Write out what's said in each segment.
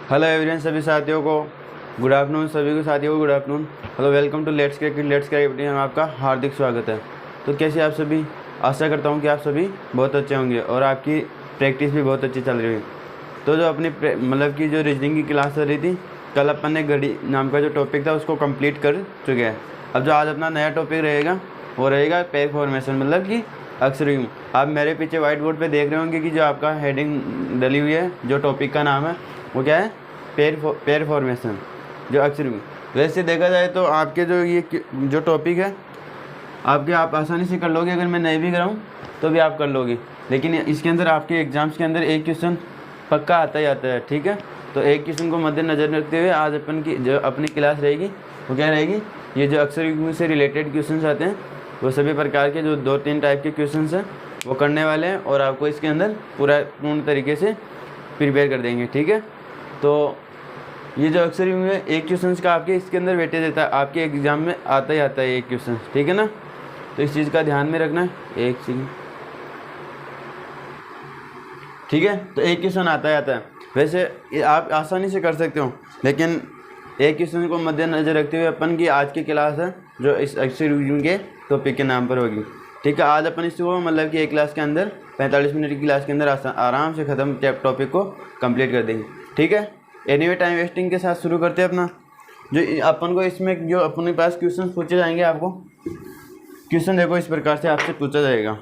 Hello everyone, सभी साथियों को गुड आफ्टरनून। सभी को साथियों को good afternoon. Hello, welcome to let's cricket में आपका हार्दिक स्वागत है। तो कैसे आप सभी? आशा करता हूं कि आप सभी बहुत अच्छे होंगे और आपकी प्रैक्टिस भी बहुत अच्छी चल रही है। तो जो अपनी मतलब कि जो रीजनिंग की क्लास चल रही थी, कल अपन ने घड़ी नाम का जो टॉपिक था उसको कंप्लीट कर चुके हैं। अब जो आज अपना नया टॉपिक रहेगा वो रहेगा पेयर फॉर्मेशन, मतलब कि अक्षर युग्म। आप मेरे पीछे व्हाइट बोर्ड पे देख रहे होंगे कि जो आपका हेडिंग डली हुई है, जो टॉपिक का नाम है वो क्या है? पेयर फॉर्मेशन, जो अक्षर युग्म। वैसे देखा जाए तो आपके जो टॉपिक है आप आसानी से कर लोगे। अगर मैं नहीं भी कराऊँ तो भी आप कर लोगे, लेकिन इसके अंदर आपके एग्जाम्स के अंदर एक क्वेश्चन पक्का आता ही आता है। ठीक है, तो एक क्वेश्चन को मद्देनजर रखते हुए आज अपन की जो अपनी क्लास रहेगी वो क्या रहेगी? ये जो अक्षर युग्म से रिलेटेड क्वेश्चन आते हैं वो सभी प्रकार के जो 2-3 टाइप के क्वेश्चन हैं वो करने वाले हैं और आपको इसके अंदर पूर्ण तरीके से प्रिपेयर कर देंगे। ठीक है, तो ये जो अक्षर युग्म है एक क्वेश्चन का आपके इसके अंदर वेटेज देता है, आपके एग्जाम में आता ही आता है एक क्वेश्चन। ठीक है ना, तो इस चीज़ का ध्यान में रखना है। एक सेकंड, ठीक है, तो एक क्वेश्चन आता ही आता है। वैसे आप आसानी से कर सकते हो, लेकिन एक क्वेश्चन को मद्देनजर रखते हुए अपन की आज की क्लास है जो इस अक्षर युग्म के टॉपिक के नाम पर होगी। ठीक है, आज अपन इसको मतलब कि एक क्लास के अंदर 45 मिनट की क्लास के अंदर आराम से ख़त्म टॉपिक को कंप्लीट कर देंगे। ठीक है, एनीवे टाइम वेस्टिंग के साथ शुरू करते हैं अपना। जो अपन को इसमें जो अपने पास क्वेश्चन पूछे जाएंगे, आपको क्वेश्चन देखो इस प्रकार से आपसे पूछा जाएगा।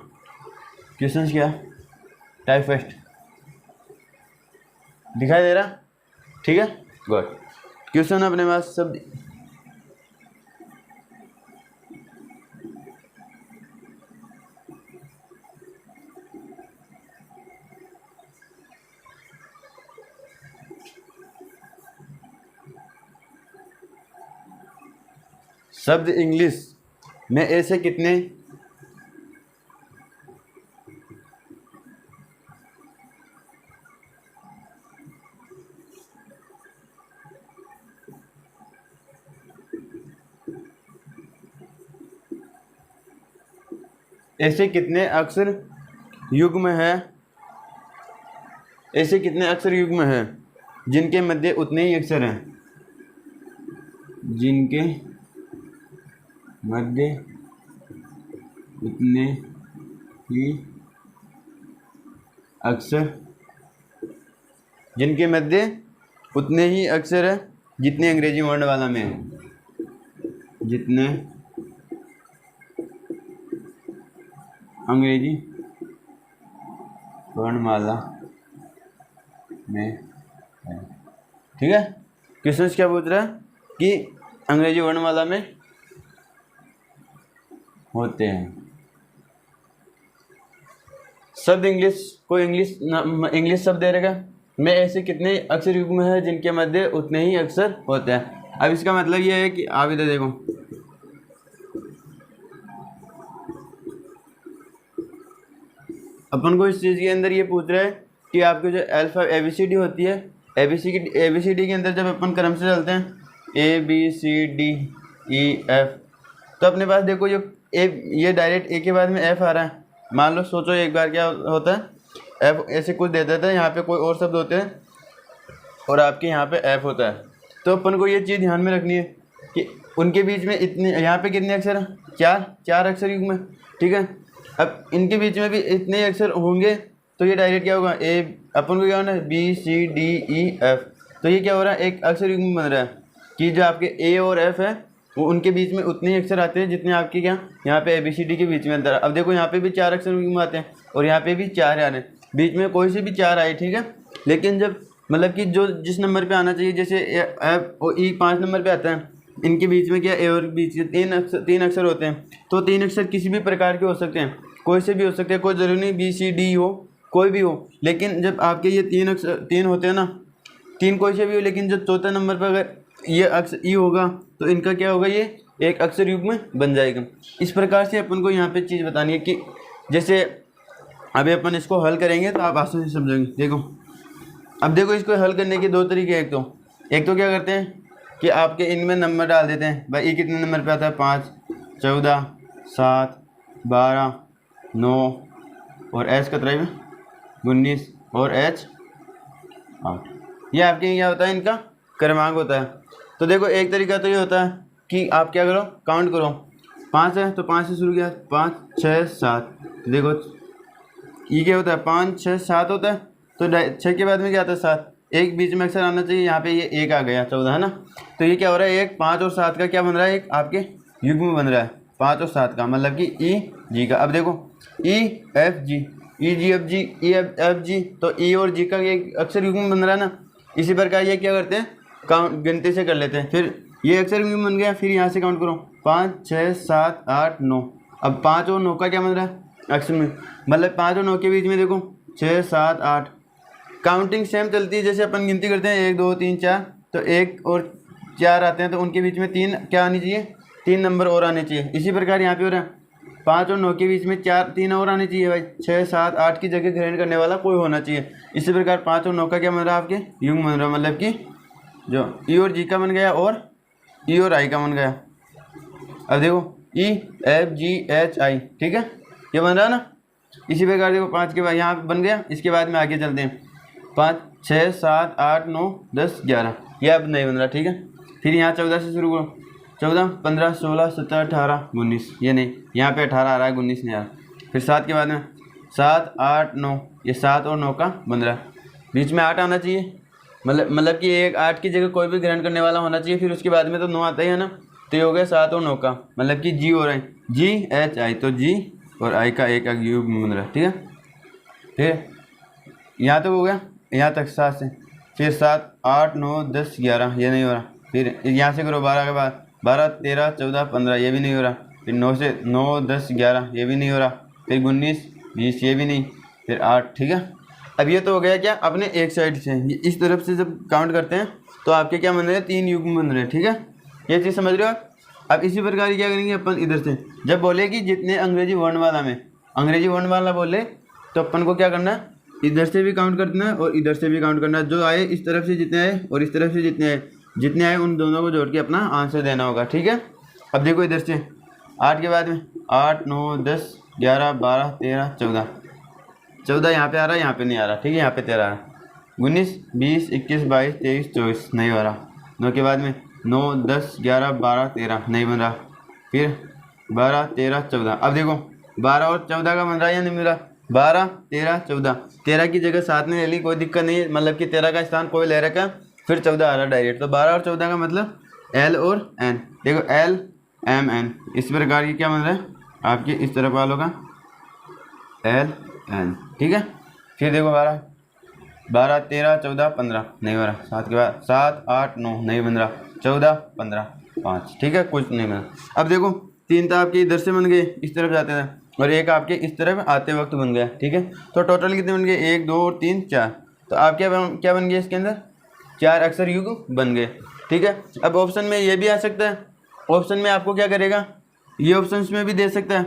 क्वेश्चन क्या? टाइप फर्स्ट दिखाई दे रहा? ठीक है, गुड। क्वेश्चन अपने पास सब शब्द इंग्लिश में ऐसे कितने ऐसे कितने अक्षर युग्म है? ऐसे कितने अक्षर युग्म हैं जिनके मध्य उतने ही अक्षर हैं? जिनके मध्य उतने ही अक्षर, जिनके मध्य उतने ही अक्षर है जितने अंग्रेजी वर्णमाला में है। जितने अंग्रेजी वर्णमाला में है। ठीक है, क्वेश्चन क्या पूछ रहा है कि अंग्रेजी वर्णमाला में होते हैं। शब्द इंग्लिश, कोई इंग्लिश शब्द दे रहेगा में ऐसे कितने अक्षर युग्म है जिनके मध्य उतने ही अक्षर होते हैं। अब इसका मतलब ये है कि आप इधर देखो, अपन को इस चीज़ के अंदर ये पूछ रहा है कि आपके जो अल्फा ABCD होती है, ABCD के अंदर जब अपन क्रम से चलते हैं ABCDEF, तो अपने पास देखो ये डायरेक्ट ए के बाद में F आ रहा है। मान लो, सोचो एक बार क्या होता है, F ऐसे कुछ दे देता है, यहाँ पे कोई और शब्द होते हैं और आपके यहाँ पे F होता है। तो अपन को ये चीज़ ध्यान में रखनी है कि उनके बीच में इतने, यहाँ पे कितने अक्षर हैं? चार अक्षर युग्म है। ठीक है, अब इनके बीच में भी इतने अक्षर होंगे तो ये डायरेक्ट क्या होगा? अपन को क्या होना है? BCDEF। तो ये क्या हो रहा है? एक अक्षर युग्म बन रहा है कि जो आपके A और F है वो उनके बीच में उतने ही अक्षर आते हैं जितने आपके क्या यहाँ पे ABCD के बीच में अंतर है। अब देखो यहाँ पे भी 4 अक्षर युग्म आते हैं और यहाँ पे भी 4 आ रहे हैं, बीच में कोई से भी 4 आए। ठीक है, लेकिन जब मतलब कि जो जिस नंबर पे आना चाहिए, जैसे F और E 5 नंबर पे आता है, इनके बीच में क्या A और बीच में 3 अक्षर होते हैं। तो 3 अक्षर किसी भी प्रकार के हो सकते हैं, कोई से भी हो सकते हैं, कोई ज़रूरी नहीं BCD हो, कोई भी हो। लेकिन जब आपके ये 3 होते हैं ना, 3 कोई से भी हो, लेकिन जब चौथे नंबर पर अगर ये अक्षर ई होगा तो इनका क्या होगा? ये एक अक्षर युग्म बन जाएगा। इस प्रकार से अपन को यहाँ पे चीज़ बतानी है कि जैसे अभी अपन इसको हल करेंगे तो आप आसानी से समझेंगे। देखो, अब देखो इसको हल करने के 2 तरीके। एक तो क्या करते हैं कि आपके इनमें नंबर डाल देते हैं। भाई ई कितने नंबर पे आता है? 5, 14, 7, 12, 9 और एच कतरा में 19 और एच 8। ये आपके क्या होता है, इनका क्रमांक होता है। तो देखो एक तरीका तो ये होता है कि आप क्या करो, काउंट करो। 5 है तो 5 से शुरू किया, 5 6 7। देखो ये क्या होता है, 5 6 7 होता है। तो 6 के बाद में क्या आता है, 7। एक बीच में अक्सर आना चाहिए, यहाँ पे ये 1 आ गया, 14 है ना। तो ये क्या हो रहा है, एक 5 और 7 का क्या बन रहा है, एक आपके युग्म बन रहा है 5 और 7 का, मतलब कि ई जी का। अब देखो E F G, E G F G, E F G, तो ई और जी का एक अक्सर युग्म बन रहा है ना। इसी प्रकार ये क्या करते हैं, काउंट गिनती से कर लेते हैं। फिर ये अक्सर युग्म बन गया, फिर यहाँ से काउंट करो 5 6 7 8 9। अब 5 और 9 का क्या बन रहा है, अक्सर में, मतलब 5 और 9 के बीच में देखो 6 7 8। काउंटिंग सेम चलती है, जैसे अपन गिनती करते हैं 1 2 3 4, तो 1 और 4 आते हैं, तो उनके बीच में 3 क्या आनी चाहिए, 3 नंबर और आने चाहिए। इसी प्रकार यहाँ पे हो रहा है 5 और 9 के बीच में 3 और आने चाहिए भाई। 6 7 8 की जगह ग्रहण करने वाला कोई होना चाहिए। इसी प्रकार 5 और 9 का क्या बन रहा है, आपके युग्म बन रहा है, मतलब कि जो ई और जी का बन गया और ई और आई का बन गया। अब देखो ई एफ जी एच आई, ठीक है, ये बन रहा है ना। इसी प्रकार देखो 5 के बाद यहाँ बन गया, इसके बाद में आगे चलते हैं 5 6 7 8 9 10 11, ये अब नहीं बन रहा, ठीक है। फिर यहाँ 14 से शुरू करो, 14 15 16 17 18 19, ये नहीं, यहाँ पे 18 आ रहा है, 19 नहीं आ रहा। फिर 7 के बाद में 7 8 9, ये 7 और 9 का बन रहा है, बीच में 8 आना चाहिए, मतलब कि एक 8 की जगह कोई भी ग्रहण करने वाला होना चाहिए। फिर उसके बाद में तो 9 आता ही है ना, तो ये हो गया 7 और 9 का, मतलब कि जी और आई, जी एच आई, तो जी और आई का एक युग्म बन रहा है, ठीक है। फिर यहाँ तक हो गया, यहाँ तक 7 से, फिर 7 8 9 10 11, ये नहीं हो रहा। फिर यहाँ से करो 12 के बाद 12 13 14 15, ये भी नहीं हो रहा। फिर 9 से 9 10 11, ये भी नहीं हो रहा। फिर 19 20, ये भी नहीं। फिर 8, ठीक है। अब ये तो हो गया क्या, अपने एक साइड से, इस तरफ से जब काउंट करते हैं तो आपके क्या बन रहे हैं, 3 युग्म बन रहे हैं, ठीक है। ये चीज़ समझ रहे हो आप। अब इसी प्रकार क्या करेंगे अपन, इधर से जब बोले कि जितने अंग्रेजी वर्णमाला में अंग्रेजी वर्णमाला बोले, तो अपन को क्या करना है, इधर से भी काउंट करना है और इधर से भी काउंट करना है। जो आए इस तरफ से जितने आए और इस तरफ से जितने आए उन दोनों को जोड़ के अपना आंसर देना होगा, ठीक है। अब देखो इधर से 8 के बाद में 8 9 10 11 12 13 14, 14 यहाँ पे आ रहा है, यहाँ पे नहीं आ रहा, ठीक है, यहाँ पे 13 आ रहा है। 19 20 21 22 23 24, नहीं हो रहा। 9 के बाद में 9 10 11 12 13, नहीं बन रहा। फिर 12 13 14, अब देखो 12 और 14 का बन रहा है या नहीं मिल रहा, 12 13 14, 13 की जगह 7 ने ले ली, कोई दिक्कत नहीं है, मतलब कि 13 का स्थान कोई ले रखा, फिर 14 आ रहा डायरेक्ट। तो 12 और 14 का मतलब एल और एन, देखो एल एम एन, इस प्रकार की क्या बन रहा है आपके इस तरफ वालों का एल एन, ठीक है। फिर देखो 12 12 13 14 15, नहीं बन रहा। 7 के बाद 7 8 9, नहीं बन रहा। 14 15 5, ठीक है, कुछ नहीं बना। अब देखो 3 तो आपके इधर से बन गए, इस तरफ जाते थे, और एक आपके इस तरफ आते वक्त बन गया, ठीक है। तो टोटल कितने बन गए, 1 2 और 3 4, तो आप क्या बन गए इसके अंदर, 4 अक्षर युग्म बन गए, ठीक है। अब ऑप्शन में ये भी आ सकता है, ऑप्शन में आपको क्या करेगा, ये ऑप्शन में भी दे सकता है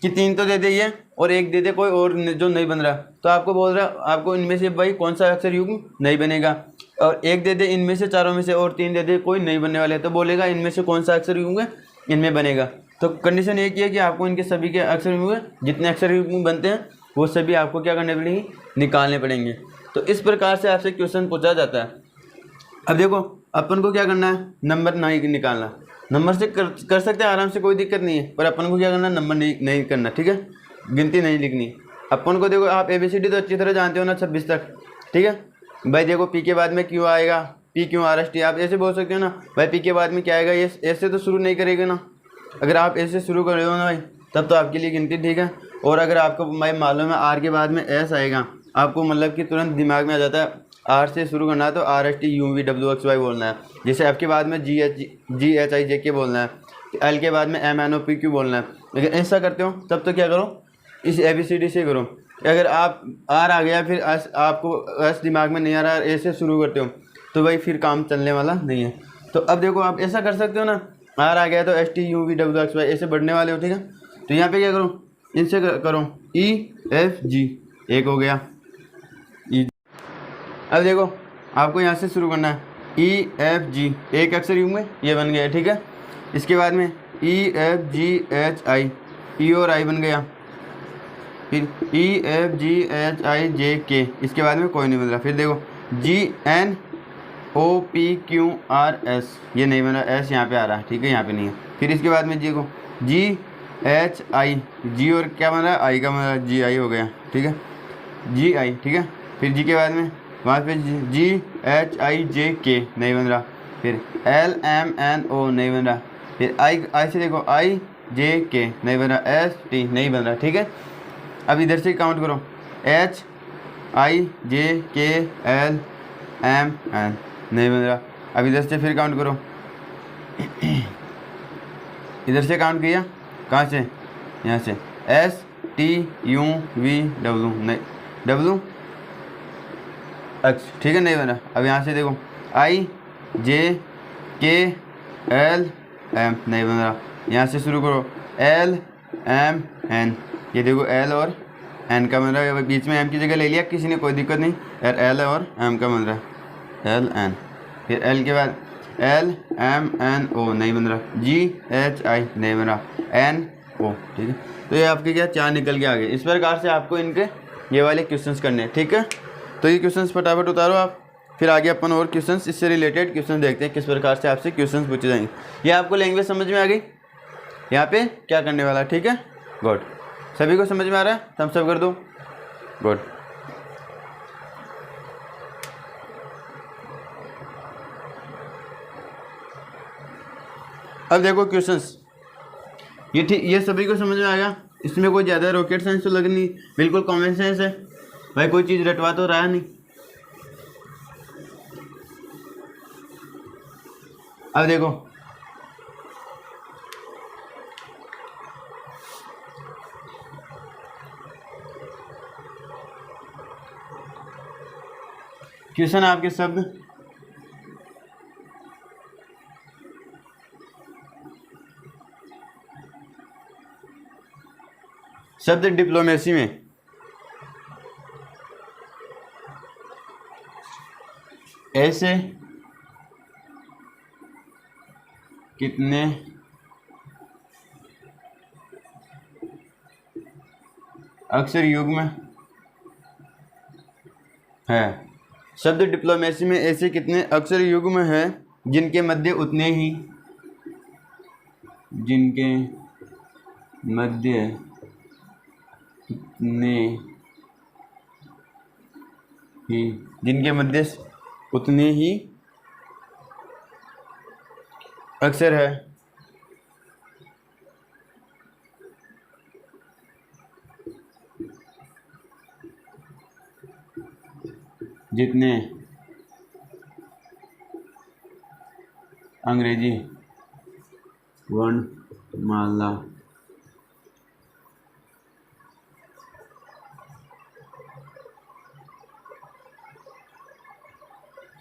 कि 3 तो दे दे ये और 1 दे दे कोई और जो नहीं बन रहा, तो आपको बोल रहा है आपको इनमें से भाई कौन सा अक्षर युग्म नहीं बनेगा, और 1 दे दे इनमें से चारों में से और 3 दे दे कोई नहीं बनने वाले, तो बोलेगा इनमें से कौन सा अक्षर युग्म इनमें बनेगा। तो कंडीशन एक ही है कि आपको इनके सभी के अक्षर युग्म, जितने अक्षर युग्म बनते हैं वो सभी आपको क्या करने पड़ेंगे, निकालने पड़ेंगे। तो इस प्रकार से आपसे क्वेश्चन पूछा जाता है। अब देखो अपन को क्या करना है, नंबर नहीं निकालना, नंबर से कर सकते हैं आराम से, कोई दिक्कत नहीं है, पर अपन को क्या करना, नंबर नहीं करना, ठीक है, गिनती नहीं लिखनी। अपन को देखो आप ABCD तो अच्छी तरह जानते हो ना 26 तक, ठीक है भाई। देखो P के बाद में Q आएगा, P Q R S T, आप ऐसे बोल सकते हो ना भाई, P के बाद में क्या आएगा, ये ऐसे तो शुरू नहीं करेगा ना। अगर आप ऐसे शुरू कर रहे हो ना भाई, तब तो आपके लिए गिनती ठीक है। और अगर आपको भाई मालूम है R के बाद में S आएगा, आपको मतलब कि तुरंत दिमाग में आ जाता है R से शुरू करना है तो RST UV WXY बोलना है। जैसे आपके बाद में GHI JK बोलना है, L के बाद में MNO PQ बोलना है। अगर ऐसा करते हो तब तो क्या करो, इस ABCD से करो। अगर आप R आ गया फिर S, आपको S दिमाग में नहीं आ रहा, ऐसे शुरू करते हो तो भाई फिर काम चलने वाला नहीं है। तो अब देखो आप ऐसा कर सकते हो ना, R आ गया तो ST UV WXY ऐसे बढ़ने वाले हो, ठीक है। तो यहाँ पे क्या करो, इनसे करो EFG, एक हो गया E। अब देखो आपको यहाँ से शुरू करना है EFG, एक अक्षर युग्म में ये बन गया, ठीक है। इसके बाद में EFGHI, E और I बन गया। फिर EFGHIJK, इसके बाद में कोई नहीं बन रहा। फिर देखो GNHI, OPQRS, ये नहीं बना, एस यहाँ पे आ रहा है, ठीक है, यहाँ पे नहीं है। फिर इसके बाद में जी को GHI, जी और क्या बन रहा है, आई का बन रहा है, GI हो गया, ठीक है, GI, ठीक है। फिर जी के बाद में वहाँ पे GHIJK नहीं बन रहा, फिर LMNO नहीं बन रहा, फिर आई से देखो IJK नहीं बन रहा, ST नहीं बन रहा, ठीक है। अब इधर से काउंट करो, HIJKLMN नहीं बन रहा। अब इधर से फिर काउंट करो, इधर से काउंट किया, कहाँ से, यहाँ से STUVW नहीं, WX, ठीक है, नहीं बना। अब यहाँ से देखो IJKLM नहीं बन रहा, यहाँ से शुरू करो LMN, ये देखो L और N का बन रहा है, बीच में M की जगह ले लिया किसी ने, कोई दिक्कत नहीं, L और M का बन रहा है LN। फिर L के बाद LMNO नहीं बन रहा, GHI नहीं बन रहा, NO, ठीक है। तो ये आपके क्या 4 निकल के आ गए। इस प्रकार से आपको इनके ये वाले क्वेश्चंस करने हैं, ठीक है। तो ये क्वेश्चंस फटाफट उतारो आप, फिर आगे अपन और क्वेश्चंस इससे रिलेटेड क्वेश्चन देखते हैं किस प्रकार से आपसे क्वेश्चंस पूछे जाएंगे। ये आपको लैंग्वेज समझ में आ गई, यहाँ पे क्या करने वाला, ठीक है, गुड। सभी को समझ में आ रहा है, थम्स अप कर दो, गुड। अब देखो क्वेश्चंस, ये ठीक, ये सभी को समझ में आ गया। इसमें कोई ज़्यादा रॉकेट साइंस तो लगनी, बिल्कुल कॉमन सेंस है भाई, कोई चीज़ रटवा तो रहा नहीं। अब देखो क्वेश्चन आपके शब्द डिप्लोमेसी में ऐसे कितने अक्षर युग्म है। शब्द डिप्लोमेसी में ऐसे कितने अक्षर युग्म हैं जिनके मध्य उतने ही उतने ही अक्षर है। जितने अंग्रेजी वर्णमाला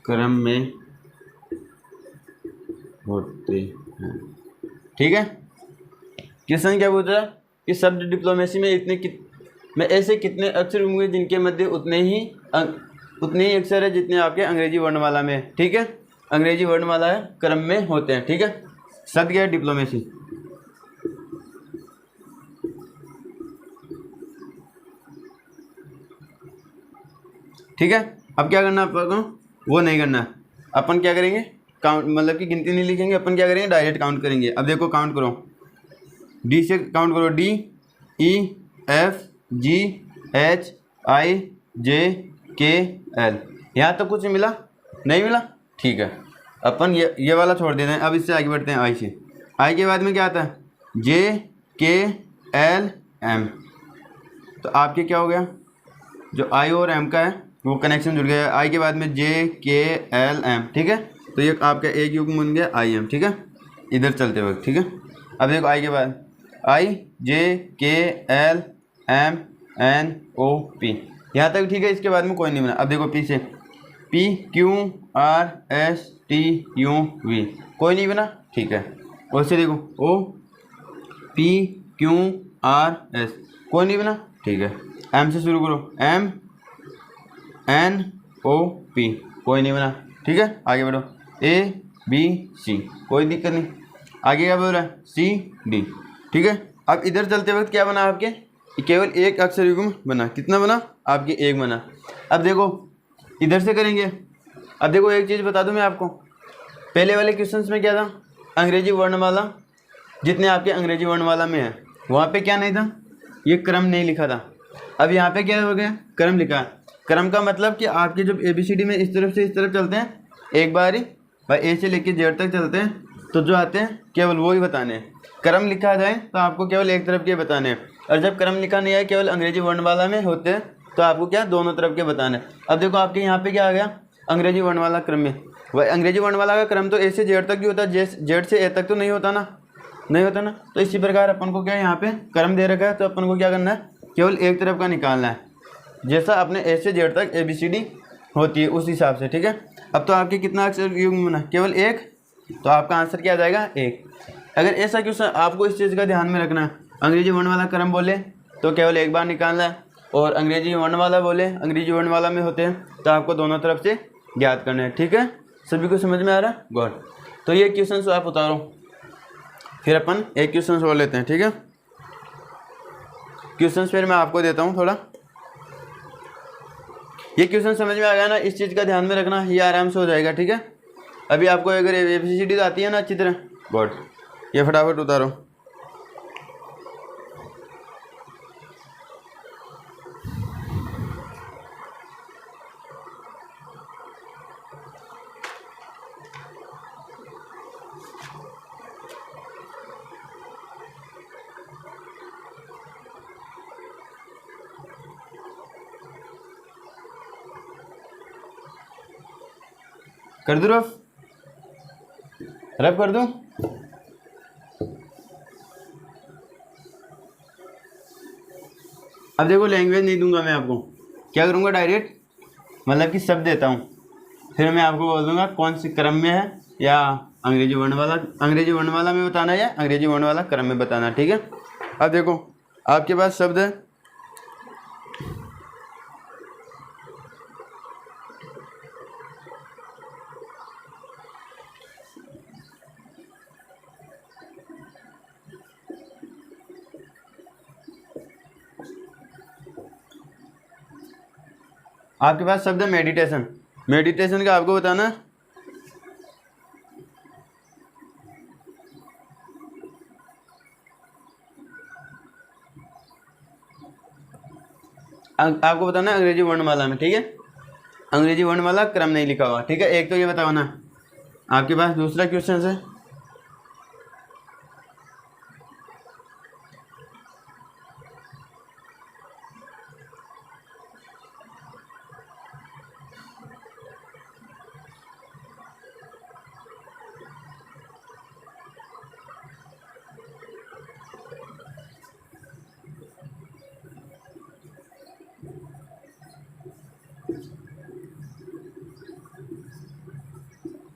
क्रम में होते हैं, ठीक है। क्वेश्चन क्या पूछ रहा है कि शब्द डिप्लोमेसी में ऐसे कितने अक्षर होंगे जिनके मध्य उतने ही अक्षर है जितने आपके अंग्रेजी वर्णमाला में, ठीक है। अंग्रेजी वर्णमाला है क्रम में होते हैं, ठीक है। शब्द क्या है, डिप्लोमेसी। ठीक है। अब क्या करना है अपन को, वो नहीं करना है। अपन क्या करेंगे, काउंट, मतलब कि गिनती नहीं लिखेंगे, अपन क्या करेंगे, डायरेक्ट काउंट करेंगे। अब देखो काउंट करो, डी से काउंट करो, D E F G H I J K L। यहाँ तक कुछ मिला, नहीं मिला, ठीक है। अपन ये वाला छोड़ देते हैं। अब इससे आगे बढ़ते हैं, I से। I के बाद में क्या आता है, J K L M। तो आपके क्या हो गया, जो I और M का है वो कनेक्शन जुड़ गया है। I के बाद में J K L M, ठीक है। तो ये आपका एक युग्म बन गया I M, ठीक है, इधर चलते वक्त, ठीक है। अब देखो I के बाद I J K L M N O P, यहाँ तक ठीक है। इसके बाद में कोई नहीं बना। अब देखो P से P Q R S T U V, कोई नहीं बना, ठीक है। और से देखो O P Q R S, कोई नहीं बना, ठीक है। M से शुरू करो, M N O P, कोई नहीं बना, ठीक है। आगे बढ़ो, A B C, कोई दिक्कत नहीं। आगे क्या बोल रहा है, C D, ठीक है। अब इधर चलते वक्त क्या बना आपके, केवल एक अक्षर युग्म बना। कितना बना आपके, एक बना। अब देखो इधर से करेंगे अब देखो एक चीज़ बता दूं मैं आपको, पहले वाले क्वेश्चंस में क्या था, अंग्रेजी वर्णमाला जितने आपके अंग्रेजी वर्णमाला में है वहाँ पे क्या नहीं था, ये क्रम नहीं लिखा था। अब यहाँ पे क्या हो गया, क्रम लिखा। क्रम का मतलब कि आपके जब ABCD में इस तरफ से इस तरफ चलते हैं, एक बार ही भाई A से लेके Z तक चलते हैं, तो जो आते हैं केवल वो ही बताने हैं। क्रम लिखा जाए तो आपको केवल एक तरफ के बताने हैं, और जब क्रम लिखा नहीं आए केवल अंग्रेजी वर्णमाला में होते हैं तो आपको क्या दोनों तरफ के बताने। अब देखो आपके यहाँ पे क्या आ गया, अंग्रेजी वर्णमाला क्रम में। वह अंग्रेजी वर्णमाला का क्रम तो A से Z तक ही होता है, Z से A तक तो नहीं होता ना, नहीं होता ना। तो इसी प्रकार अपन को क्या यहाँ पे क्रम दे रखा है, तो अपन को क्या करना है, केवल एक तरफ का निकालना है, जैसा अपने A से Z तक ABCD होती है उस हिसाब से, ठीक है। अब तो आपके कितना अक्षर युग्म बना, केवल एक, तो आपका आंसर क्या आ जाएगा, एक। अगर ऐसा क्वेश्चन आपको इस चीज़ का ध्यान में रखना है, अंग्रेजी वर्णमाला क्रम बोले तो केवल एक बार निकालना है, और अंग्रेजी वर्णमाला बोले अंग्रेजी वर्णमाला में होते हैं तो आपको दोनों तरफ से ज्ञात करना है, ठीक है। सभी को समझ में आ रहा है, गुड। तो ये क्वेश्चन आप उतारो, फिर अपन एक क्वेश्चन और लेते हैं, ठीक है। क्वेश्चन फिर मैं आपको देता हूँ थोड़ा, ये क्वेश्चन समझ में आ गया ना, इस चीज़ का ध्यान में रखना, ये आराम से हो जाएगा, ठीक है। अभी आपको अगर ABCD आती है ना अच्छी तरह, गुड, ये फटाफट उतारो। कर दूँ रफ कर दूँ, अब देखो लैंग्वेज नहीं दूंगा मैं आपको, क्या करूँगा, डायरेक्ट मतलब कि शब्द देता हूँ, फिर मैं आपको बोल दूंगा कौन सी क्रम में है, या अंग्रेजी वर्णमाला में बताना है या अंग्रेजी वर्णमाला क्रम में बताना, ठीक है। अब देखो आपके पास शब्द है, आपके पास शब्द है मेडिटेशन। मेडिटेशन का आपको बताना है, आपको बताना है अंग्रेजी वर्णमाला में, ठीक है। अंग्रेजी वर्णमाला क्रम नहीं लिखा हुआ, ठीक है। एक तो ये बताओ ना, आपके पास दूसरा क्वेश्चन है,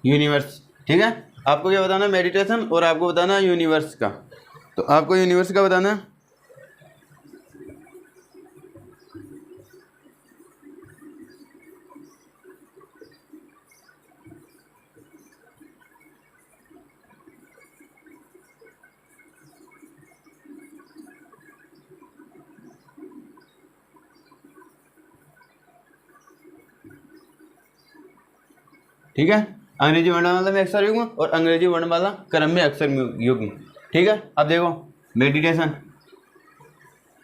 यूनिवर्स, ठीक है। आपको क्या बताना है, मेडिटेशन, और आपको बताना है यूनिवर्स का। तो आपको यूनिवर्स का बताना है, ठीक है। अंग्रेजी वर्णमाला में अक्षर युग्म और अंग्रेजी वर्णमाला क्रम में अक्षर युग्म, ठीक है। अब देखो मेडिटेशन,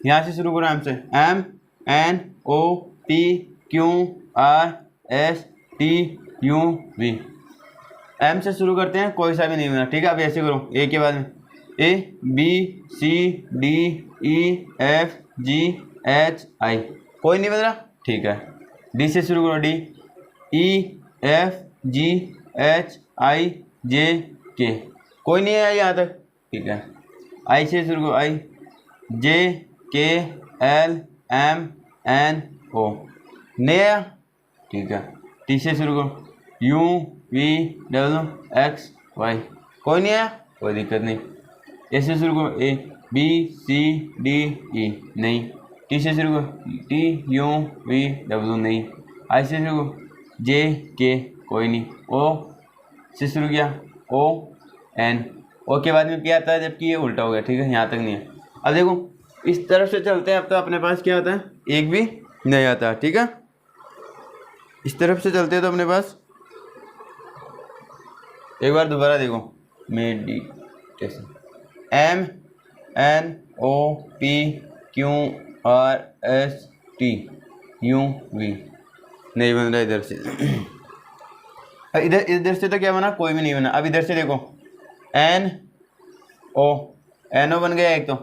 यहाँ से शुरू करो, एम से, MNOPQRSTUV, एम से शुरू करते हैं, कोई सा भी नहीं बना, ठीक है। अब ऐसे करो, ए के बाद में ABCDEFGHI, कोई नहीं बन रहा, ठीक है। डी से शुरू करो, DEFGHIJK, कोई नहीं है यहाँ तक, ठीक है। आई से शुरू करो, IJKLMNO, नहीं आया, ठीक है। टी से शुरू करो, UVWXY, कोई नहीं आया, कोई दिक्कत नहीं। ऐसे शुरू करो, ABCDE, नहीं। टी से शुरू करो, TUVW, नहीं। आई से शुरू करो, JK, कोई नहीं। ओ से शुरू किया, ON, ओ के बाद में क्या आता है, जबकि ये उल्टा हो गया, ठीक है, यहाँ तक नहीं है। अब देखो इस तरफ से चलते हैं, अब तो अपने पास क्या आता है, एक भी नहीं आता, ठीक है। इस तरफ से चलते हैं तो अपने पास एक बार दोबारा देखो, मेडिटेशन, MENOPQRSTUV नहीं बन रहा इधर से। इधर इधर से तो क्या बना, कोई भी नहीं बना। अब इधर से देखो, NO बन गया एक तो,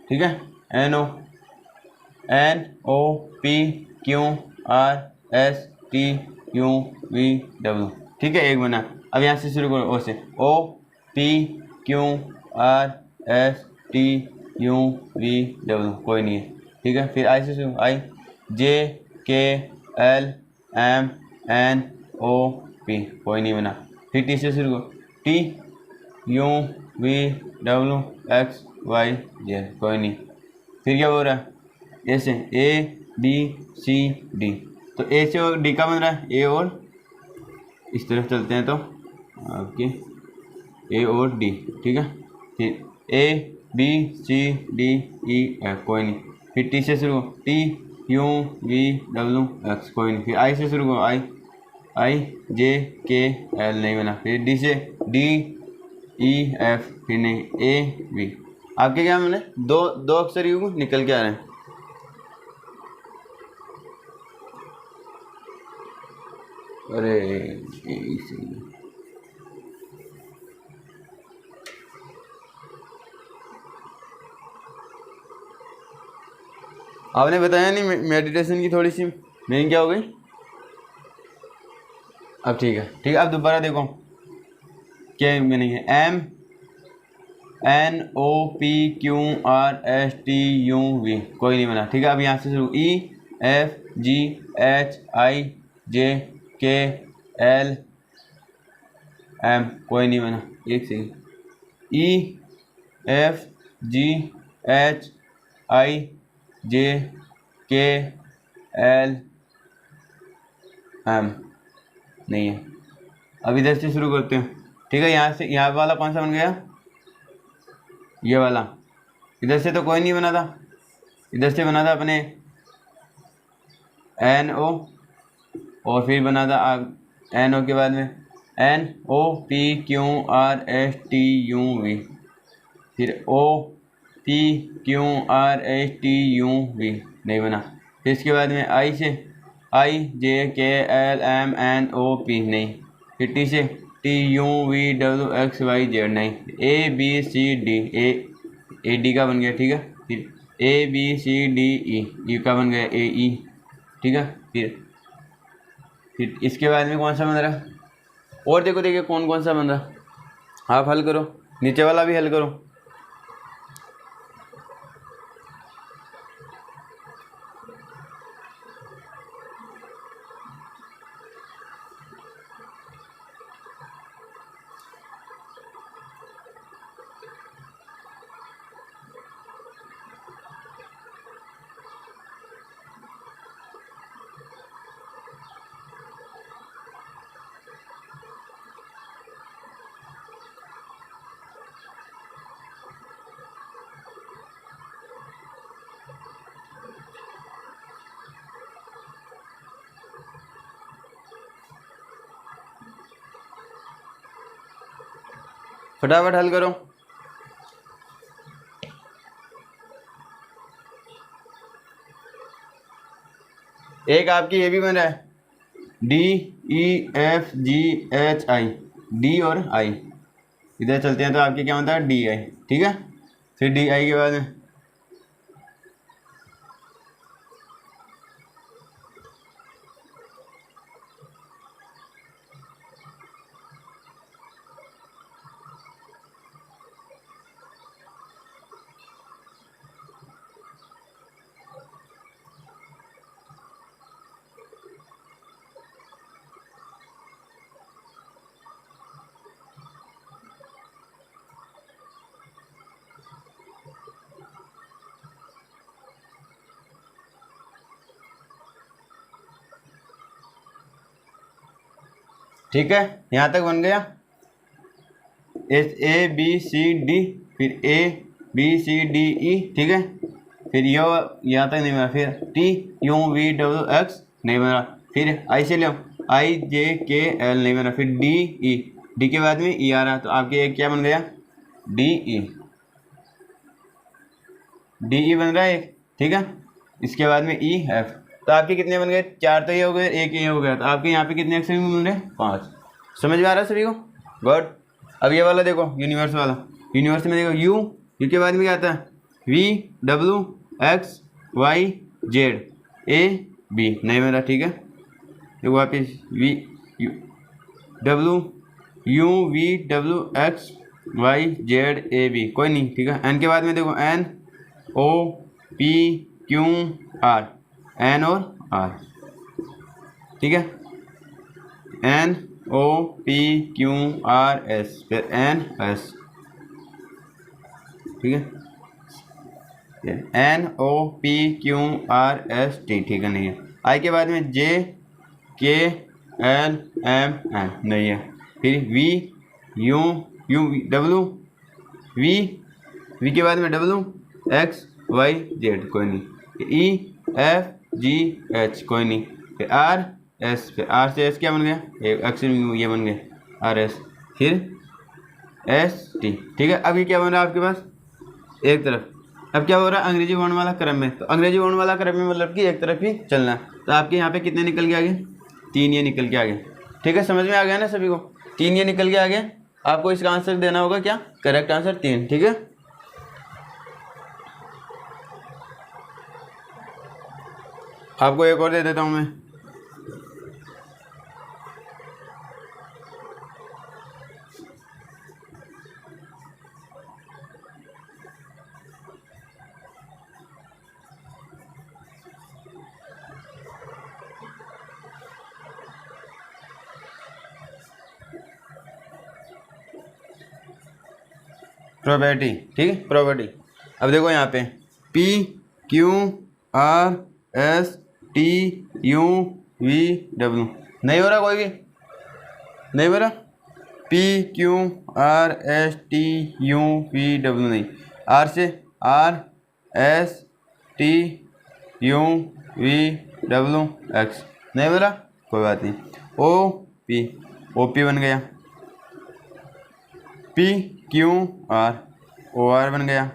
ठीक है, NOPQRSTUV, ठीक है, एक बना। अब यहाँ से शुरू करो, ओ से, OPQRSTUV, कोई नहीं है, ठीक है। फिर आई से शुरू, IJKLMNOP, कोई नहीं बना। फिर टी से शुरू करो, TUVWXYZ, कोई नहीं। फिर क्या बोल रहा है, ऐसे ABCD, तो ए से और डी का बन रहा है, ए और इस तरफ चलते हैं तो आपके ए और डी, ठीक है। फिर ABCDEF, कोई नहीं। फिर टी से शुरू, TUVWX, कोई नहीं। फिर आई से शुरू करो, IJKL, नहीं बना। फिर डी से DEF, फिर नहीं, AB, आपके क्या मैंने दो दो अक्षर यू निकल के आ रहे हैं। अरे आपने बताया नहीं मेडिटेशन की थोड़ी सी मीनिंग क्या हो गई। अब ठीक है, ठीक है। अब दोबारा देखो क्या मीनिंग है, MNOPQRSTUV, कोई नहीं बना, ठीक है। अब यहाँ से शुरू, EFGHIJKLM, कोई नहीं बना, एक सेकेंड, EFGHIJKLM, नहीं है। अब इधर से शुरू करते हैं, ठीक है। यहाँ से यहाँ वाला कौन सा बन गया, ये वाला। इधर से तो कोई नहीं बना था, इधर से बना था अपने NO, और फिर बना था NO के बाद में NOPQRSTUV, फिर OPQRSTUV, नहीं बना। फिर इसके बाद में आई से IJKLMNOP, नहीं। फिर टी से TUVWXYZ, नहीं। ABCD, AD का बन गया, ठीक है। फिर ABCDE, E का बन गया AE, ठीक है। फिर इसके बाद में कौन सा बन रहा, और देखो देखिए कौन कौन सा बन रहा। आप हल करो, नीचे वाला भी हल करो। फटाफट हल करो। एक आपकी ये भी बन रहा है, DEFGHI, डी और आई। इधर चलते हैं तो आपके क्या होता है, DI, ठीक है। फिर DI के बाद में ठीक है, यहाँ तक बन गया, ABCD, फिर ABCDE, ठीक है। फिर यहाँ तक नहीं बना, फिर TUVWX, नहीं बना। फिर आई से लो, IJKL नहीं बना, फिर DE, डी के बाद में E आ रहा, तो आपके एक क्या बन गया, DE बन रहा है एक, ठीक है। इसके बाद में EF, तो आपके कितने बन गए, 4 तो ये हो गए, एक ये हो गया, तो आपके यहाँ पे कितने अक्षर मिल रहे हैं, 5। समझ में आ रहा है सभी को, गुड। अब ये वाला देखो, यूनिवर्स वाला, यूनिवर्स में देखो यू के बाद में क्या आता है, VWXYZAB नहीं मेरा, ठीक है। देखो वापिस VWXYZAB कोई नहीं, ठीक है। एन के बाद में देखो NOPQR, N और R, ठीक है, NOPQRS, फिर NS, ठीक है, NOPQRST, ठीक है, नहीं है। आई के बाद में JKLMN नहीं है, फिर V के बाद में WXYZ कोई नहीं, EFGH कोई नहीं, फिर RS, फिर R से S क्या बन गया, एक अक्षर ये बन गया RS, फिर ST, ठीक है। अब ये क्या बन रहा है आपके पास एक तरफ, अब क्या हो रहा है अंग्रेजी वर्णमाला क्रम में, तो अंग्रेजी वर्णमाला क्रम में मतलब कि एक तरफ ही चलना है, तो आपके यहाँ पे कितने निकल के आ गए, 3 ये निकल के आ गए, ठीक है। समझ में आ गया ना सभी को, 3 ये निकल के आ गए। आपको इसका आंसर देना होगा क्या, करेक्ट आंसर 3, ठीक है। आपको एक और दे देता हूँ मैं, प्रोबेबिलिटी, ठीक है, प्रोबेबिलिटी। अब देखो यहाँ पे PQRSTUVW नहीं हो रहा, कोई भी नहीं हो रहा, PQRSTUVW नहीं, R से RSTUVWX नहीं हो रहा, कोई बात नहीं। OP बन गया, PQROR बन गया,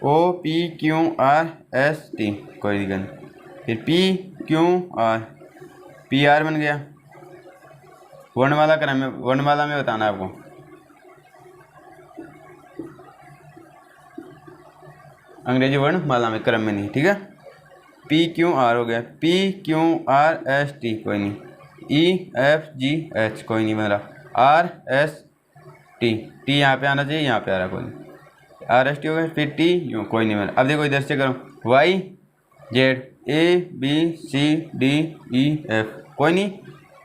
OPQRST कोई दिक्कत नहीं, फिर PQRPR बन गया। वर्णमाला क्रम में, वर्णमाला में बताना आपको, अंग्रेजी वर्णमाला में क्रम में नहीं, ठीक है। PQR हो गया, PQRST कोई नहीं, EFGH कोई नहीं बन रहा, RST यहाँ पे आना चाहिए, यहाँ पे आ रहा कोई नहीं, RST हो गया, फिर TU कोई नहीं बन रहा। अब देखो इधर से करो, YZABCDEF कोई नहीं,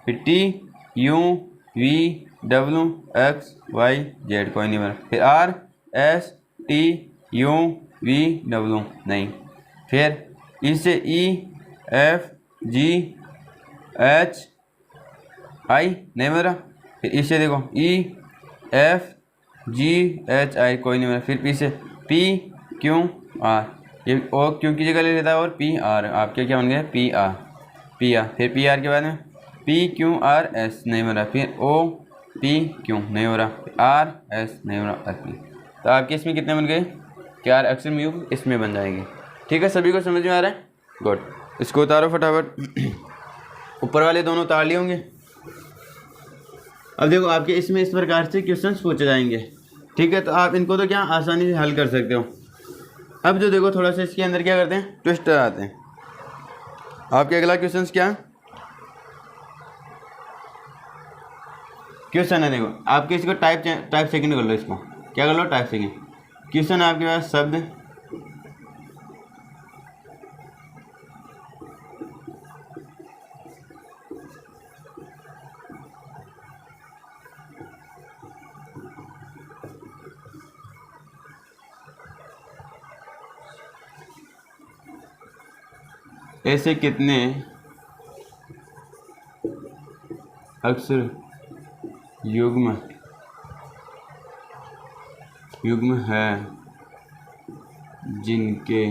फिर TUVWXYZ कोई नहीं बन रहा, फिर RSTUVW नहीं, फिर इससे EFGH नहीं बन रहा, फिर इससे देखो EFGHI कोई नहीं बन रहा, फिर पीछे PQR, ये ओ क्यों की जगह ले लेता है, और PR आपके क्या बन गया, PR, फिर PR के बाद में PQRS नहीं बन रहा, फिर OPQ नहीं हो रहा, RS नहीं हो रहा, तो आपके इसमें कितने बन गए, 4 अक्षर में इसमें बन जाएंगे, ठीक है। सभी को समझ में आ रहा है, गुड। इसको उतारो फटाफट, ऊपर वाले दोनों उतार लिए होंगे। अब देखो आपके इसमें इस प्रकार से क्वेश्चंस पूछे जाएंगे, ठीक है, तो आप इनको तो क्या आसानी से हल कर सकते हो। अब जो देखो थोड़ा सा इसके अंदर क्या करते हैं, ट्विस्ट आते हैं। आपके अगला क्वेश्चंस क्या क्वेश्चन है, देखो आपके इसको टाइप सेकंड कर लो, इसको क्या कर लो, टाइप सेकंड। क्वेश्चन है आपके पास, शब्द ऐसे कितने अक्षर युग्म है जिनके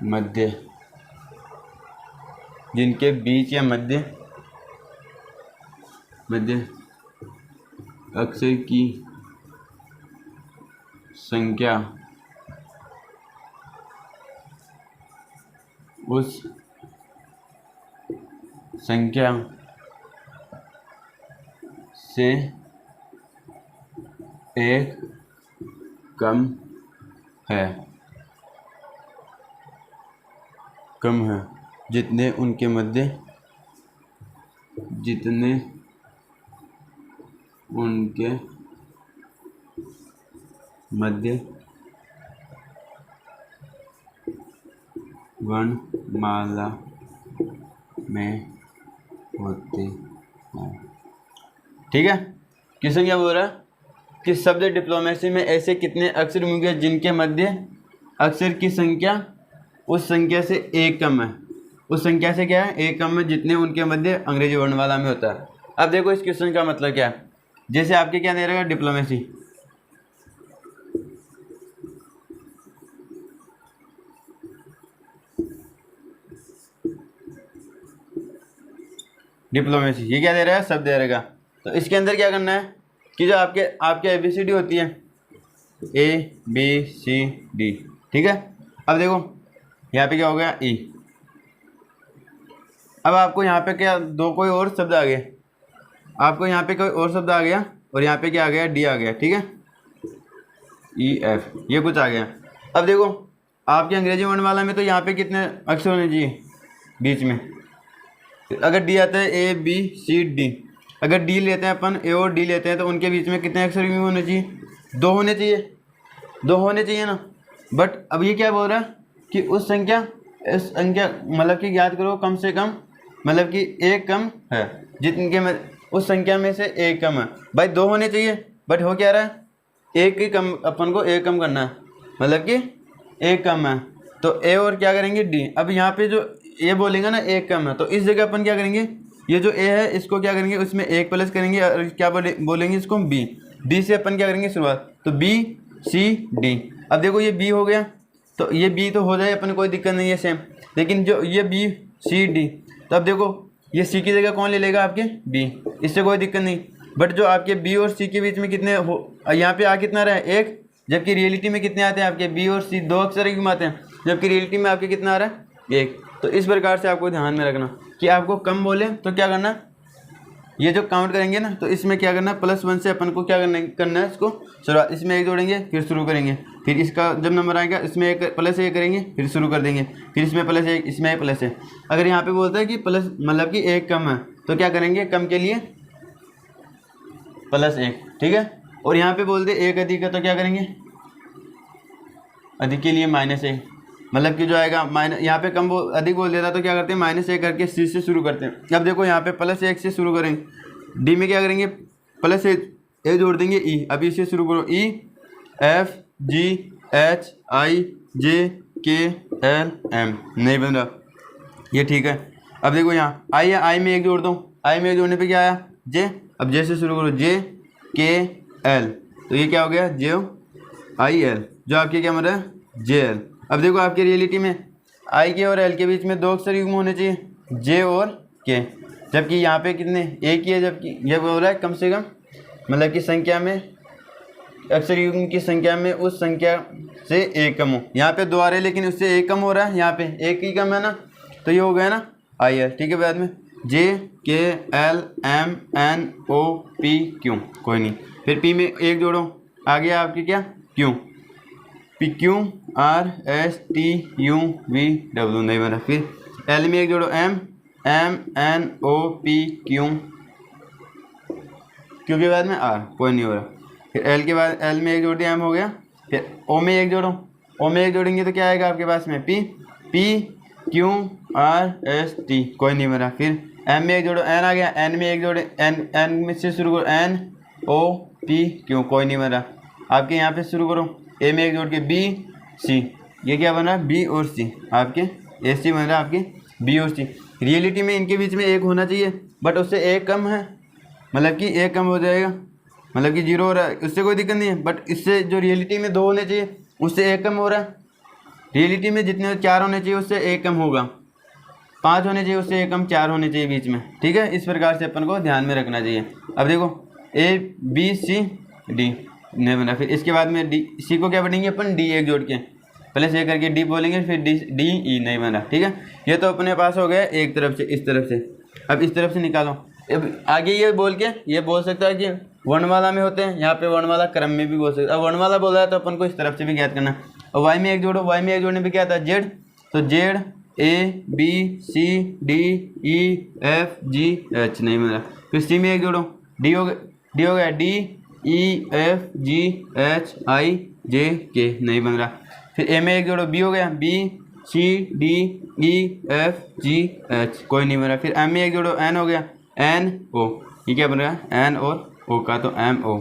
मध्य जिनके बीच या मध्य अक्षर की संख्या उस संख्या से एक कम है जितने उनके मध्य वर्णमाला में होते हैं। ठीक है, क्वेश्चन क्या बोल रहा है कि शब्द डिप्लोमेसी में ऐसे कितने अक्षर होंगे जिनके मध्य अक्षर की संख्या उस संख्या से एक कम है। उस संख्या से क्या है, एक कम है, जितने उनके मध्य अंग्रेजी वर्णमाला में होता है। अब देखो इस क्वेश्चन का मतलब क्या है। जैसे आपके क्या दे रहेगा, डिप्लोमेसी, ये क्या दे रहा है, शब्द दे रहेगा। तो इसके अंदर क्या करना है कि जो आपके ABCD होती है, ABCD, ठीक है। अब देखो यहाँ पे क्या हो गया, E। अब आपको यहाँ पे क्या कोई और शब्द आ गए, आपको यहाँ पे कोई और शब्द आ गया और यहाँ पे क्या आ गया, D आ गया, ठीक है, EF, ये कुछ आ गया। अब देखो आपके अंग्रेजी वर्णमाला में तो यहाँ पे कितने अक्षर होने चाहिए बीच में। अगर D आता है ABCD, अगर D लेते हैं अपन, A और D लेते हैं, तो उनके बीच में कितने अक्षर होने चाहिए, 2 होने चाहिए ना। बट अब ये क्या बोल रहा है कि उस संख्या मतलब कि याद करो, कम से कम मतलब कि एक कम है, जिनके उस संख्या में से एक कम है। भाई 2 होने चाहिए, बट हो क्या रहा है, एक ही कम, अपन को एक कम करना है, मतलब कि एक कम है। तो ए और क्या करेंगे, डी। अब यहाँ पे जो ए बोलेंगे ना, एक कम है, तो इस जगह अपन क्या करेंगे, ये जो ए है इसको क्या करेंगे, उसमें एक प्लस करेंगे और क्या बोलेंगे इसको, बी। बी से अपन क्या करेंगे शुरुआत, तो बी सी डी। अब देखो ये बी हो गया, तो ये बी तो हो जाए अपन, कोई दिक्कत नहीं है सेम। लेकिन जो ये बी सी डी, तो अब देखो ये सी की जगह कौन ले लेगा, आपके बी, इससे कोई दिक्कत नहीं। बट जो आपके बी और सी के बीच में कितने हो, यहाँ पे आ कितना रहा है, एक, जबकि रियलिटी में कितने आते हैं आपके, बी और सी 2 अक्षर ही आते हैं, जबकि रियलिटी में आपके कितना आ रहा है, एक। तो इस प्रकार से आपको ध्यान में रखना कि आपको कम बोले तो क्या करना, ये जो काउंट करेंगे ना, तो इसमें क्या करना, +1 से अपन को क्या करना है, इसको शुरुआत, इसमें एक जोड़ेंगे फिर शुरू करेंगे, फिर इसका जब नंबर आएगा इसमें एक +1 करेंगे फिर शुरू कर देंगे, फिर इसमें +1, इसमें +1। अगर यहाँ पे बोलता है कि प्लस मतलब कि एक कम है, तो क्या करेंगे, कम के लिए +1, ठीक है। और यहाँ पे बोलते एक अधिक है, तो क्या करेंगे, अधिक के लिए -1, मतलब कि जो आएगा माइनस, यहाँ पे कम अधिक बोल देता तो क्या करते हैं, -1 करके सी से शुरू करते हैं। अब देखो यहाँ पे +1 से शुरू करेंगे, डी में क्या करेंगे, +1 ए जोड़ देंगे, ई। अभी इससे शुरू करो, ई F G H I J K L M, नहीं बन रहा ये, ठीक है। अब देखो यहाँ आई है, आई में एक जोड़ दो, आई में एक जोड़ने पे क्या आया, जे। अब जे से शुरू करो, जे के एल, तो ये क्या हो गया, जे आई एल, जो आपके क्या मतलब है, जे एल। अब देखो आपकी रियलिटी में आई के और एल के बीच में 2 अक्षर युग्म होने चाहिए, जे और के, जबकि यहाँ पे कितने, एक ही है, जबकि यह बोल रहा है कम से कम, मतलब कि संख्या में, अक्षर युग्म की संख्या में उस संख्या से एक कम हो। यहाँ पे 2 आ रहे हैं लेकिन उससे एक कम हो रहा है, यहाँ पे एक ही कम है ना, तो ये हो गया ना आई एल, ठीक है। बाद में J K L M N O P Q, कोई नहीं, फिर पी में एक जोड़ो, आ गया आपकी क्या, Q, P Q R S T U V W, नहीं बना। फिर एल में एक जोड़ो, M M N O P Q, Q के बाद में आर, कोई नहीं हो रहा। फिर एल के बाद एल में एक जोड़ दिया, एम हो गया। फिर ओ में एक जोड़ो, ओ में एक जोड़ेंगे तो क्या आएगा आपके पास में, P P Q R S T, कोई नहीं बना। फिर एम में एक जोड़ो, एन आ गया, एन में एक जोड़े, एन एन में से शुरू करो, एन ओ पी क्यू, कोई नहीं बना। आपके यहाँ पे शुरू करो, ए में एक जोड़ के बी सी, ये क्या बना, बी और सी, आपके ए सी बन रहा है, आपके बी और सी। रियलिटी में इनके बीच में एक होना चाहिए, बट उससे एक कम है, मतलब कि एक कम हो जाएगा, मतलब कि 0 हो रहा है, उससे कोई दिक्कत नहीं है। बट इससे जो रियलिटी में 2 होने चाहिए, उससे एक कम हो रहा है। रियलिटी में जितने 4 होने चाहिए उससे एक कम होगा, 5 होने चाहिए, उससे एक कम 4 होने चाहिए बीच में, ठीक है। इस प्रकार से अपन को ध्यान में रखना चाहिए। अब देखो A B C D नहीं बना, फिर इसके बाद में डी सी को क्या पढ़ेंगे अपन, डी एक जोड़ के प्लस ए करके डी बोलेंगे, फिर डी डी ई नहीं बना, ठीक है। ये तो अपने पास हो गया एक तरफ से, इस तरफ से। अब इस तरफ से निकालो। अब आगे ये बोल के ये बोल सकता है कि वर्णमाला में होते हैं, यहाँ पे वर्णमाला क्रम में भी बोल सकते हैं। अब वर्णमाला बोला है तो अपन को इस तरफ से भी ज्ञात करना। और वाई में एक जोड़ो, वाई में एक जोड़ने पे क्या आता है, जेड, तो Z A B C D E F G H नहीं मिला। फिर सी में एक जोड़ो, डी हो गया D E F G H I J K नहीं बन रहा। फिर ए में एक जोड़ो, बी हो गया B C D E F G H, कोई नहीं बन रहा। फिर एम में एक जोड़ो, एन हो गया एन ओ, ये क्या बन रहा है, एन और ओ का, तो एम ओ।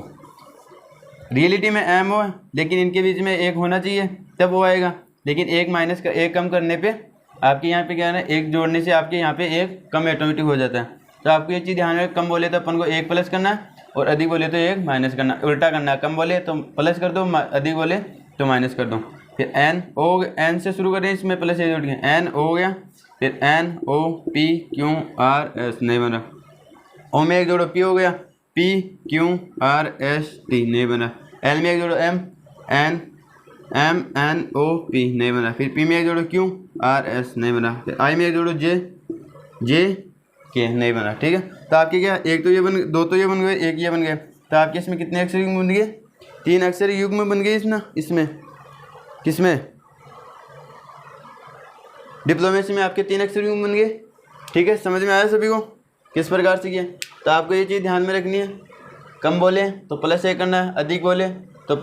रियलिटी में एम ओ है, लेकिन इनके बीच में एक होना चाहिए तब वो आएगा, लेकिन एक माइनस का एक कम करने पे आपके यहाँ पे क्या है ना, एक जोड़ने से आपके यहाँ पे एक कम ऑटोमेटिक हो जाता है। तो आपको ये चीज़ ध्यान में, कम बोले तो अपन को एक प्लस करना है और अधिक बोले तो एक माइनस करना, उल्टा करना है। कम बोले तो प्लस कर दो, अधिक बोले तो माइनस कर दो। फिर एन ओ, एन से शुरू करें, इसमें प्लस ए जोड़ के एन ओ हो गया। फिर N O P Q R S नहीं बना। ओ में एक जोड़ो, पी हो गया P Q R S T नहीं बना। एल में एक जोड़ो, M N M N O P नहीं बना। फिर पी में एक जोड़ो, क्यू आर एस नहीं बना। फिर आई में एक जोड़ो, जे जे के नहीं बना, ठीक है। तो आपके क्या, एक तो ये बन, दो तो ये बन गए, एक ये बन गए। तो आपके इसमें कितने अक्षर युग्म बन गए, 3 अक्षर युग्म बन गए इसमें किसमें, डिप्लोमेसी में आपके 3 अक्षर युग्म बन गए, ठीक है। समझ में आया सभी को किस प्रकार से किया। तो आपको ये चीज़ ध्यान में रखनी है, कम बोले तो प्लस ए करना है, अधिक बोले तो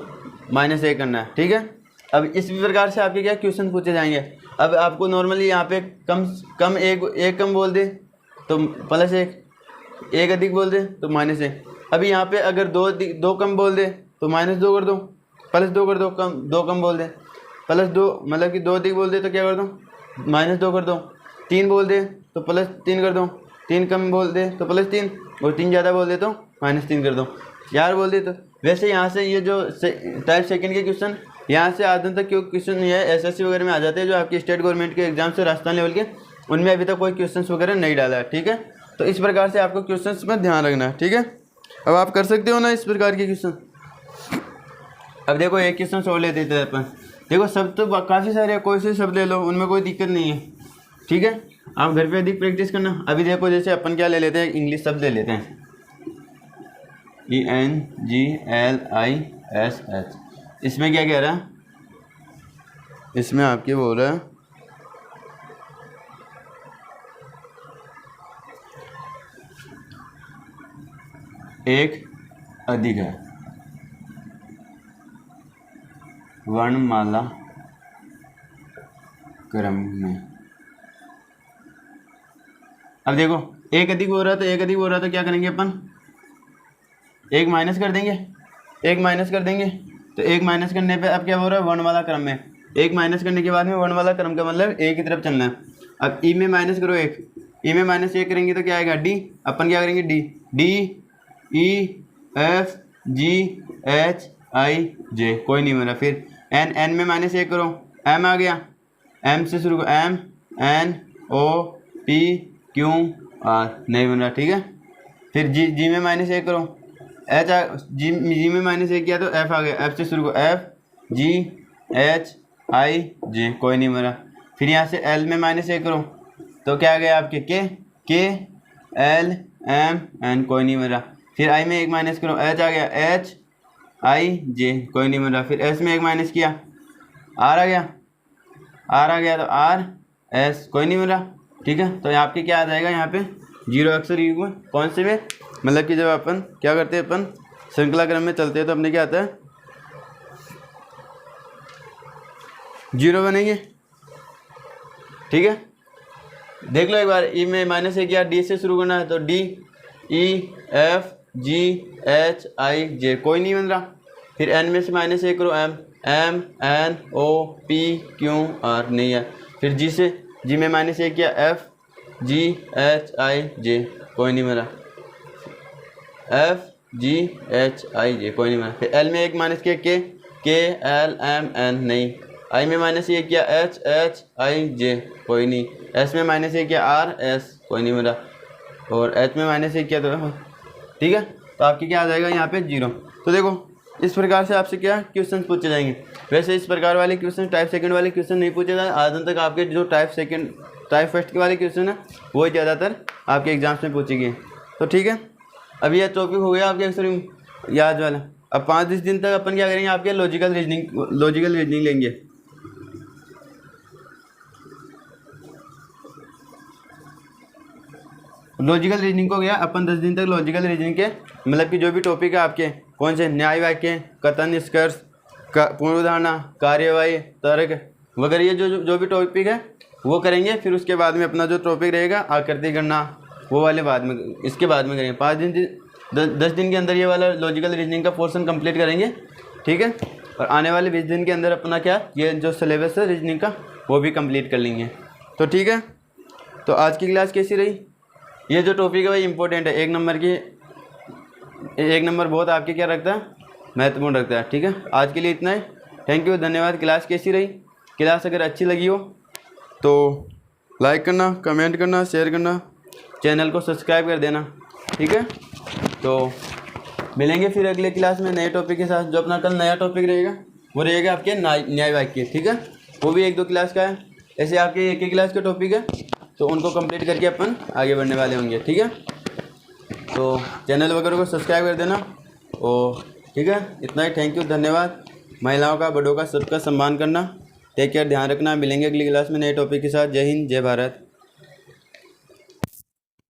माइनस ए करना है, ठीक है। अब इस प्रकार से आपके क्या क्वेश्चन पूछे जाएंगे। अब आपको नॉर्मली यहाँ पे कम एक कम बोल दे तो प्लस एक अधिक बोल दे तो माइनस एक। अभी यहाँ पे अगर दो कम बोल दे तो -2 कर दो, +2 कर दो, दो कम बोल दे +2, मतलब कि 2 अधिक बोल दे तो क्या कर दो, -2 कर दो। 3 बोल दे तो +3 कर दो, 3 कम बोल दे तो +3, और 3 ज़्यादा बोल दे तो -3 कर दो। 4 बोल दे तो वैसे यहाँ से ये जो टाइप सेकंड के क्वेश्चन यहाँ से आधे तक क्यों क्वेश्चन ये एसएससी वगैरह में आ जाते हैं, जो आपके स्टेट गवर्नमेंट के एग्जाम से राजस्थान लेवल के, उनमें अभी तक कोई क्वेश्चन वगैरह नहीं डाला है, ठीक है। तो इस प्रकार से आपको क्वेश्चन में ध्यान रखना है, ठीक है। अब आप कर सकते हो ना इस प्रकार के क्वेश्चन। अब देखो एक क्वेश्चन सोल्व लेते थे अपन, देखो सब तो काफ़ी सारे, कोई से शब्द ले लो, उनमें कोई दिक्कत नहीं है, ठीक है। आप घर पे अधिक प्रैक्टिस करना। अभी देखो जैसे अपन क्या ले लेते हैं, इंग्लिश शब्द ले लेते हैं, ENGLISH। इसमें क्या कह रहा है, इसमें आपके बोल रहा है एक अधिक है वर्णमाला क्रम में। अब देखो एक अधिक हो रहा है, तो एक अधिक हो रहा है तो क्या करेंगे अपन, एक माइनस कर देंगे, एक माइनस कर देंगे। तो एक माइनस करने पे अब क्या हो रहा है, वर्णमाला क्रम में। एक माइनस करने के बाद में वर्णमाला क्रम का मतलब एक की तरफ चलना है। अब ई में माइनस करो एक, ई में -1 करेंगे तो क्या आएगा, डी। अपन क्या करेंगे, D D E F G H I J, कोई नहीं बना। फिर एन, एन में -1 करो, एम आ गया, एम से शुरू करो, M N O P Q R नहीं बन रहा, ठीक है। फिर जी, जी में -1 करो, एच जी में -1 किया तो एफ आ गया, एफ से शुरू करो, F G H I J, कोई नहीं बन रहा। फिर यहाँ से एल में -1 करो तो क्या आ गया आपके, के एल एम एन, कोई नहीं बन रहा। फिर आई में एक माइनस करो, एच आ गया, एच आई जे, कोई नहीं बन रहा। फिर एस में एक माइनस किया, आर आ गया, आर आ गया तो आर एस, कोई नहीं बन रहा, ठीक है। तो आपके क्या आ जाएगा यहाँ पे, 0 अक्षर युग्म। कौन से में, मतलब कि जब अपन क्या करते हैं, अपन श्रृंखला क्रम में चलते हैं तो अपने क्या आता है, 0 बनेंगे, ठीक है। देख लो एक बार, ई में -1 किया, डी से शुरू करना है तो D E F G H I J, कोई नहीं बन रहा। फिर एन में से -1 करो, M M N O P Q R नहीं है। फिर जी से, जी में -1 किया, F G H I J, कोई नहीं बन रहा, F G H I J, कोई नहीं बना। फिर एल में एक माइनस किया, के एल एम एन नहीं, आई में -1 किया एच, एच आई जे कोई नहीं, एस में -1 किया आर, एस कोई नहीं मेरा, और एच में -1 किया तो ठीक है। तो आपकी क्या आ जाएगा यहाँ पे 0। तो देखो इस प्रकार से आपसे क्या क्वेश्चन पूछे जाएंगे। वैसे इस प्रकार वाले क्वेश्चन टाइप सेकंड वाले क्वेश्चन नहीं पूछे जाए, आज तक आपके जो टाइप फर्स्ट के वाले क्वेश्चन है वो ज़्यादातर आपके एग्जाम्स में पूछे गए। तो ठीक है, अभी यह टॉपिक हो गया आपके अक्सर याद वाला। अब 5-10 दिन तक अपन क्या करेंगे, आपके लॉजिकल रीजनिंग लेंगे। लॉजिकल रीजनिंग को गया अपन 10 दिन तक लॉजिकल रीजनिंग के मतलब कि जो भी टॉपिक है आपके कौन से न्याय वाक्य, कथन, निष्कर्ष, पूर्वधारणा, कार्यवाही, तर्क वगैरह, ये जो भी टॉपिक है वो करेंगे। फिर उसके बाद में अपना जो टॉपिक रहेगा आकृति गणना वो वाले बाद में, इसके बाद में करेंगे। 10 दिन के अंदर ये वाला लॉजिकल रीजनिंग का पोर्शन कंप्लीट करेंगे, ठीक है। और आने वाले 20 दिन के अंदर अपना क्या ये जो सिलेबस है रीजनिंग का वो भी कंप्लीट कर लेंगे। तो ठीक है, तो आज की क्लास कैसी रही? ये जो टॉपिक है भाई इंपॉर्टेंट है, 1 नंबर बहुत आपके क्या रखता है, महत्वपूर्ण रखता है, ठीक है। आज के लिए इतना ही, थैंक यू, धन्यवाद। क्लास कैसी रही? क्लास अगर अच्छी लगी हो तो लाइक करना, कमेंट करना, शेयर करना, चैनल को सब्सक्राइब कर देना, ठीक है। तो मिलेंगे फिर अगले क्लास में नए टॉपिक के साथ। जो अपना कल नया टॉपिक रहेगा वो रहेगा आपके न्याय वाक्य, ठीक है। वो भी 1-2 क्लास का है, ऐसे आपके एक क्लास का टॉपिक है, तो उनको कंप्लीट करके अपन आगे बढ़ने वाले होंगे, ठीक है। तो चैनल वगैरह को सब्सक्राइब कर देना, और ठीक है, इतना ही, थैंक यू, धन्यवाद। महिलाओं का, बड़ों का, सबका सम्मान करना। टेक केयर, ध्यान रखना। मिलेंगे अगली क्लास में नए टॉपिक के साथ। जय हिंद, जय भारत।